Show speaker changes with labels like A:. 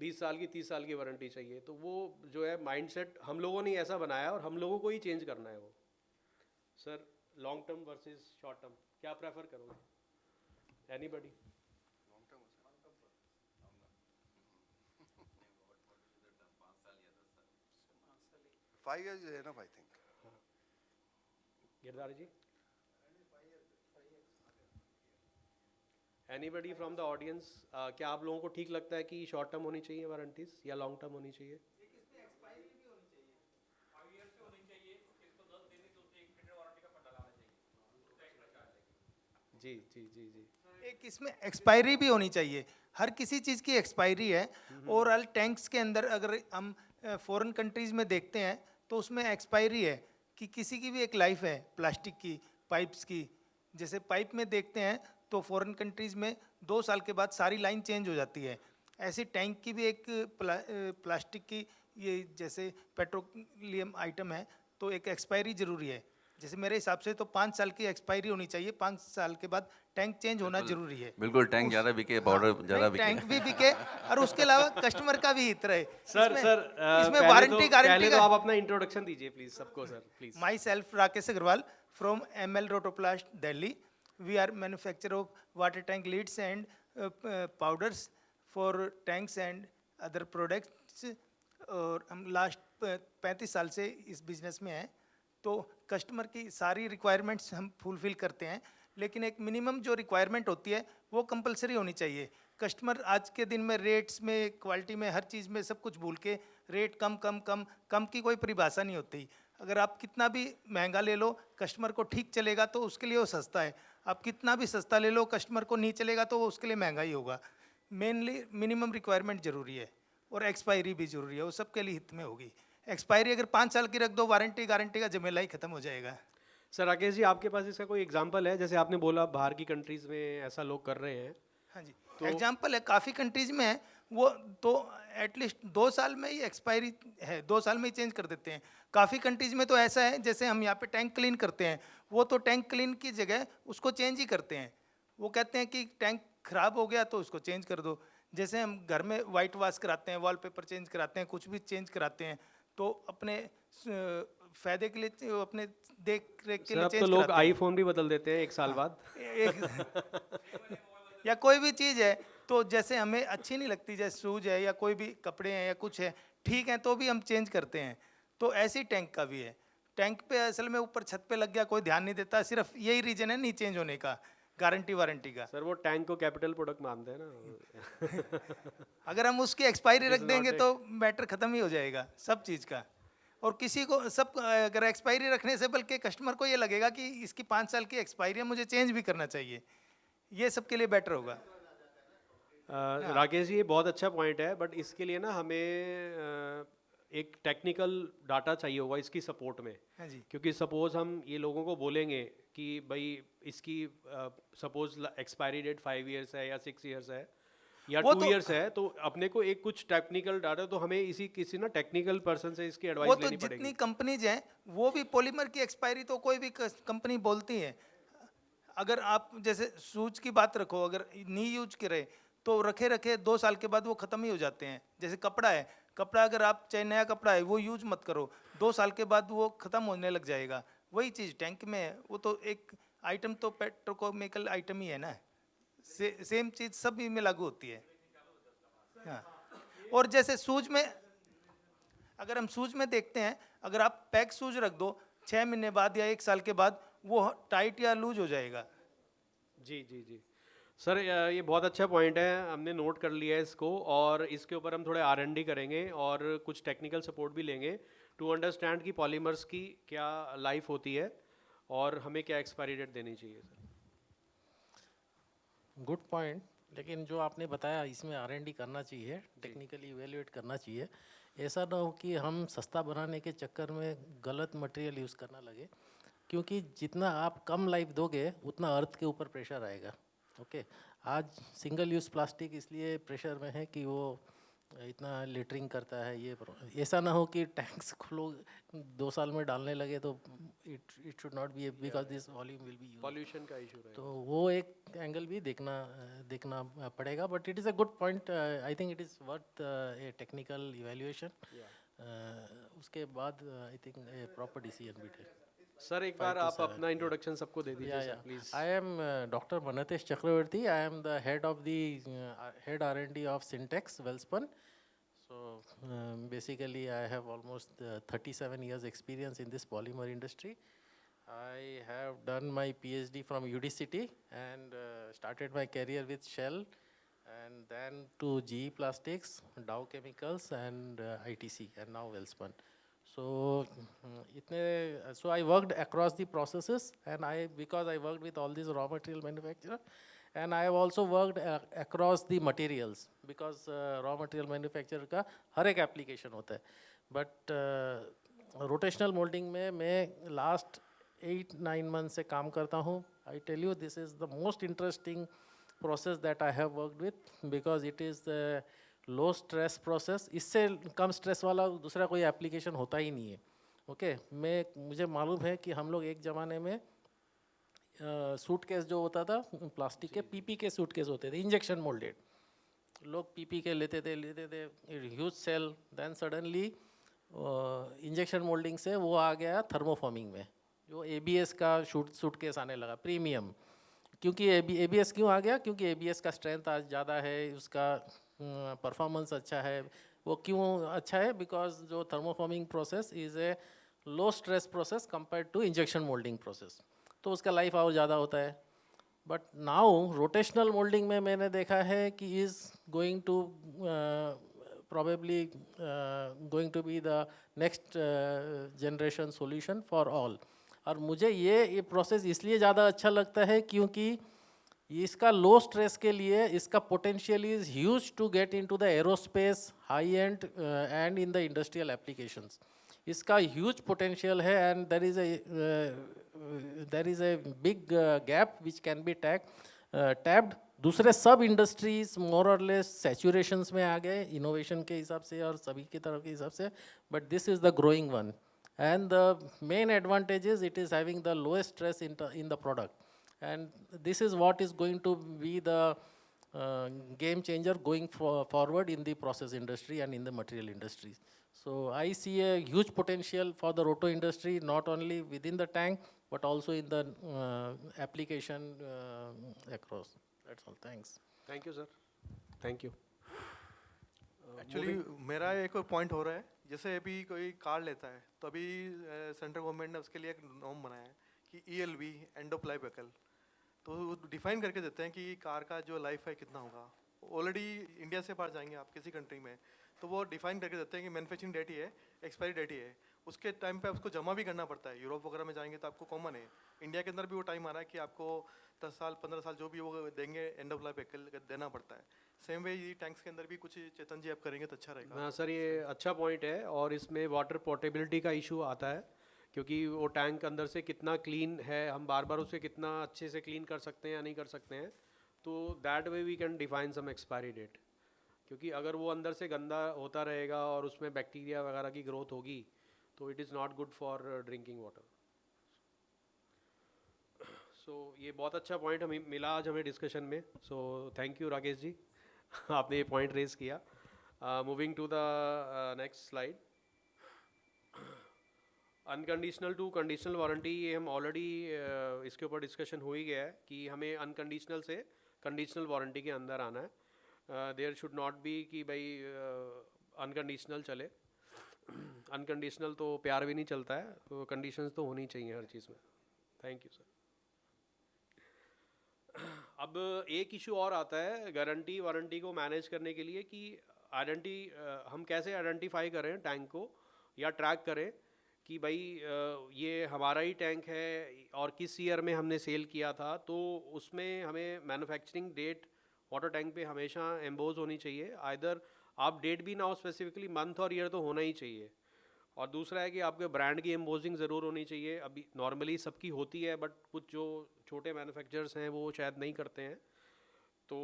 A: 20 साल की 30 साल की वारंटी चाहिए, तो वो जो है माइंडसेट हम लोगों ने ऐसा बनाया और हम लोगों को ही चेंज करना है वो। Sir, long term versus short term क्या प्रेफर करोगे? Anybody?
B: 5 years is enough, I think.
A: हाँ, गिरधारी जी, एनीबडी फ्रॉम द ऑडियंस, क्या आप लोगों को ठीक लगता है कि शॉर्ट टर्म होनी चाहिए वारंटीज या लॉन्ग टर्म होनी चाहिए? जी जी जी जी।
C: एक इसमें एक्सपायरी भी होनी चाहिए, हर किसी चीज़ की एक्सपायरी है। ओवरऑल टैंक्स के अंदर अगर हम फॉरेन कंट्रीज़ में देखते हैं तो उसमें एक्सपायरी है कि किसी की भी एक लाइफ है प्लास्टिक की, पाइप्स की। जैसे पाइप में देखते हैं तो फॉरेन कंट्रीज़ में 2 साल के बाद सारी लाइन चेंज हो जाती है। ऐसी टैंक की भी एक प्लास्टिक की, ये जैसे पेट्रोलियम आइटम है तो एक एक्सपायरी ज़रूरी है। जैसे मेरे हिसाब से तो 5 साल की एक्सपायरी होनी चाहिए, 5 साल के बाद टैंक चेंज होना
D: बिल्कुल
C: जरूरी है।
D: बिल्कुल, टैंक ज़्यादा बिके,
C: हाँ,
D: पाउडर
C: नहीं,
D: ज़्यादा बिके।
C: टैंक भी बिके और उसके अलावा कस्टमर का भी हित रहे।
A: सर
C: इसमें
A: सर
C: इसमें
A: पहले
C: वारंटी
A: तो
C: गारंटी
A: पहले तो
C: का।
A: आप अपना इंट्रोडक्शन दीजिए प्लीज सबको sir, please.
C: Myself Rakesh Agarwal from ML Rotoplast Delhi. We are manufacture of water tank lids and powders for tanks and other products. और हम लास्ट 35 साल से इस बिजनेस में हैं। तो कस्टमर की सारी रिक्वायरमेंट्स हम फुलफिल करते हैं, लेकिन एक मिनिमम जो रिक्वायरमेंट होती है वो कंपलसरी होनी चाहिए। कस्टमर आज के दिन में रेट्स में, क्वालिटी में, हर चीज़ में सब कुछ भूल के रेट कम कम कम कम की कोई परिभाषा नहीं होती। अगर आप कितना भी महंगा ले लो, कस्टमर को ठीक चलेगा तो उसके लिए वो सस्ता है। आप कितना भी सस्ता ले लो, कस्टमर को नहीं चलेगा तो वो उसके लिए महंगा ही होगा। मेनली मिनिमम रिक्वायरमेंट ज़रूरी है और एक्सपायरी भी ज़रूरी है, वो सबके लिए हित में होगी। एक्सपायरी अगर 5 साल की रख दो, वारंटी गारंटी का झमेला ही खत्म हो जाएगा।
A: सर राकेश जी, आपके पास इसका कोई एग्जांपल है? जैसे आपने बोला बाहर की कंट्रीज में ऐसा लोग कर रहे हैं।
C: हाँ जी,
A: तो
C: एग्जाम्पल है, काफ़ी कंट्रीज में है वो। तो एटलीस्ट 2 साल में ही एक्सपायरी है, 2 साल में ही चेंज कर देते हैं। काफ़ी कंट्रीज में तो ऐसा है, जैसे हम यहाँ पे टैंक क्लीन करते हैं, वो तो टैंक क्लीन की जगह उसको चेंज ही करते हैं। वो कहते हैं कि टैंक खराब हो गया तो उसको चेंज कर दो। जैसे हम घर में वाइट वॉश कराते हैं, वॉलपेपर चेंज कराते हैं, कुछ भी चेंज कराते हैं, तो अपने फायदे के लिए, अपने देख रेख के
A: सर
C: लिए
A: अब तो
C: चेंज
A: लोग
C: कराते हैं।
A: आईफोन भी बदल देते हैं 1 साल
C: हाँ,
A: बाद।
C: एक या कोई भी चीज़ है तो जैसे हमें अच्छी नहीं लगती, जैसे शूज है या कोई भी कपड़े हैं या कुछ है, ठीक है, तो भी हम चेंज करते हैं। तो ऐसी टैंक का भी है। टैंक पे असल में ऊपर छत पे लग गया, कोई ध्यान नहीं देता, सिर्फ यही रीजन है नहीं चेंज होने का, गारंटी वारंटी का।
A: सर वो टैंक को कैपिटल प्रोडक्ट मानते हैं ना।
C: अगर हम उसकी एक्सपायरी
A: इट
C: रख
A: इज
C: देंगे
A: नॉट
C: तो मैटर खत्म ही हो जाएगा सब चीज़ का। और किसी को सब अगर एक्सपायरी रखने से बल्कि कस्टमर को ये लगेगा कि इसकी 5 साल की एक्सपायरी है, मुझे चेंज भी करना चाहिए, ये सबके लिए बेटर होगा। हाँ
A: राकेश जी, ये बहुत अच्छा पॉइंट है, बट इसके लिए ना हमें एक टेक्निकल डाटा चाहिए होगा इसकी सपोर्ट में।
C: हाँ जी।
A: क्योंकि सपोज हम ये लोगों को बोलेंगे कि भाई इसकी सपोज एक्सपायरी डेट 5 ईयर्स है या 6 ईयर्स है या
C: वो
A: 2 ईयर्स है, तो अपने को एक कुछ टेक्निकल डाटा, तो हमें इसी किसी ना टेक्निकल पर्सन से इसकी
C: वो
A: एडवाइस
C: तो
A: लेनी
C: जितनी
A: पड़ेगी।
C: कंपनीज हैं वो भी पॉलीमर की एक्सपायरी तो कोई भी कंपनी बोलती है। अगर आप जैसे शूज की बात रखो, अगर नहीं यूज करे तो रखे रखे 2 साल के बाद वो खत्म ही हो जाते हैं। जैसे कपड़ा है, कपड़ा अगर आप चाहे नया कपड़ा है वो यूज मत करो, 2 साल के बाद वो खत्म होने लग जाएगा। वही चीज़ टैंक में है, वो तो एक आइटम तो पेट्रोकेमिकल आइटम ही है ना। सेम चीज़ सभी में लागू होती है। हाँ, और जैसे शूज में, अगर हम शूज में देखते हैं, अगर आप पैक शूज रख दो 6 महीने बाद या 1 साल के बाद वो टाइट या लूज हो जाएगा।
A: जी जी जी। सर ये बहुत अच्छा पॉइंट है, हमने नोट कर लिया है इसको, और इसके ऊपर हम थोड़े R&D करेंगे और कुछ टेक्निकल सपोर्ट भी लेंगे टू अंडरस्टैंड कि पॉलीमर्स की क्या लाइफ होती है और हमें क्या एक्सपायरी डेट देनी चाहिए। Sir
E: good point. लेकिन जो आपने बताया इसमें R&D करना चाहिए,
A: जी
E: टेक्निकली इवेल्युएट करना चाहिए। ऐसा ना हो कि हम सस्ता बनाने के चक्कर में गलत मटेरियल यूज़ करना लगे, क्योंकि जितना आप कम लाइफ दोगे उतना अर्थ के ऊपर प्रेशर आएगा। ओके, आज सिंगल यूज़ प्लास्टिक इसलिए प्रेशर में है कि वो इतना लीटरिंग करता है ये ऐसा ना हो कि टैंक्स को लोग 2 साल में डालने लगे तो it should not be because this volume will be used.
A: Pollution का इशू
E: तो
A: रहेगा।
E: वो एक एंगल भी देखना पड़ेगा, but it is a good point. I think it is worth A technical evaluation. उसके बाद I think A proper decision भी टेक।
A: सर एक
E: 5
A: बार
E: to
A: आप
E: 7,
A: अपना
E: yeah.
A: इंट्रोडक्शन सबको दे दीजिए
E: Yeah,
A: sir
E: yeah.
A: Please.
E: I am Dr. Manatesh Chakravarti. I am the head of the head R&D of Syntex Welspun. So basically, I have almost 37 years experience in this polymer industry. I have done my PhD from UD City and started my career with Shell, and then to GE Plastics, Dow Chemicals, and ITC, and now Welspun. So, so I worked across the processes, and because I worked with all these raw material manufacturer, and I have also worked across the materials, because raw material manufacturer का हर एक application होता है, but rotational molding में मैं last 8-9 months से काम करता हूँ. I tell you, this is the most interesting process that I have worked with, because it is the low stress process. इससे कम स्ट्रेस वाला दूसरा कोई एप्लीकेशन होता ही नहीं है. ओके मुझे मालूम है कि हम लोग एक ज़माने में सूटकेस जो होता था प्लास्टिक के पीपी के सूटकेस होते थे इंजेक्शन मोल्डेड. लोग पीपी के लेते थे huge sale. Then suddenly injection moulding से वो आ गया थर्मोफॉर्मिंग में, जो एबीएस का सूटकेस आने लगा प्रीमियम. क्योंकि एबीएस क्यों आ गया? क्योंकि एबीएस का स्ट्रेंथ आज ज़्यादा है, उसका परफॉर्मेंस अच्छा है. वो क्यों अच्छा है? बिकॉज जो thermoforming process is a low stress process compare to injection moulding process, तो उसका लाइफ और ज़्यादा होता है. बट नाउ रोटेशनल मोल्डिंग में मैंने देखा है कि is going to probably going to be the next generation solution for all. और मुझे ये प्रोसेस इसलिए ज़्यादा अच्छा लगता है क्योंकि इसका लो स्ट्रेस के लिए इसका potential is huge to get into the aerospace, high end and in the industrial applications. इसका ह्यूज पोटेंशियल है, and there is a big gap which can be tapped. दूसरे सब इंडस्ट्रीज मोर और लेस सैचुरेशंस में आ गए इनोवेशन के हिसाब से और सभी की तरफ के हिसाब से, but this is the growing one. And the main advantage is it is having the lowest stress in the product, and this is what is going to be the game changer going forward in the process industry and in the material industries. So I see a huge potential for the roto industry, not only within the tank but also in the application across. That's all. Thanks.
A: Thank you sir. Thank you.
B: Actually मेरा एक point हो रहा है, जैसे अभी कोई car लेता है तो अभी सेंट्रल गवर्नमेंट ने उसके लिए एक नॉर्म बनाया है कि ELV end of life vehicle, तो डिफाइन करके देते हैं कि कार का जो लाइफ है कितना होगा. ऑलरेडी इंडिया से बाहर जाएंगे आप किसी कंट्री में तो वो डिफाइन करके देते हैं कि मैन्युफैक्चरिंग डेट ही है, एक्सपायरी डेट ही है. उसके टाइम पे उसको जमा भी करना पड़ता है. यूरोप वगैरह में जाएंगे तो आपको कॉमन है. इंडिया के अंदर भी वो टाइम आ रहा है कि आपको 10 साल 15 साल जो भी वो देंगे एंड ऑफ लाइफ व्हीकल देना पड़ता है. सेम वे ये टैंक्स के अंदर भी कुछ चेतन जी आप करेंगे तो अच्छा रहेगा.
A: हाँ सर, ये अच्छा पॉइंट है. और इसमें वाटर पोर्टेबिलिटी का इशू आता है, क्योंकि वो टैंक अंदर से कितना क्लीन है, हम बार बार उसे कितना अच्छे से क्लीन कर सकते हैं या नहीं कर सकते हैं. तो that way we can define some expiry date. क्योंकि अगर वो अंदर से गंदा होता रहेगा और उसमें बैक्टीरिया वगैरह की ग्रोथ होगी तो it is not good for drinking water. So ये बहुत अच्छा पॉइंट हमें मिला आज हमें डिस्कशन में. So thank you Rakesh ji, आपने ये पॉइंट रेज किया. Moving to the next slide. Unconditional to conditional warranty, ये हम ऑलरेडी इसके ऊपर डिस्कशन हो ही गया है कि हमें अनकंडीशनल से कंडीशनल वारंटी के अंदर आना है. देयर शुड नॉट बी कि भाई अनकंडीशनल चले. अनकंडीशनल तो प्यार भी नहीं चलता है, तो कंडीशंस तो होनी चाहिए हर चीज़ में. Thank you sir. अब एक इशू और आता है गारंटी वारंटी को मैनेज करने के लिए कि हम कैसे आइडेंटिफाई करें टैंक को या ट्रैक करें कि भाई ये हमारा ही टैंक है और किस ईयर में हमने सेल किया था. तो उसमें हमें मैन्युफैक्चरिंग डेट वाटर टैंक पे हमेशा एम्बोज होनी चाहिए. आइदर आप डेट भी ना हो स्पेसिफिकली, मंथ और ईयर तो होना ही चाहिए. और दूसरा है कि आपके ब्रांड की एम्बोजिंग ज़रूर होनी चाहिए. अभी नॉर्मली सबकी होती है, बट कुछ जो छोटे मैन्युफैक्चरर्स हैं वो शायद नहीं करते हैं. तो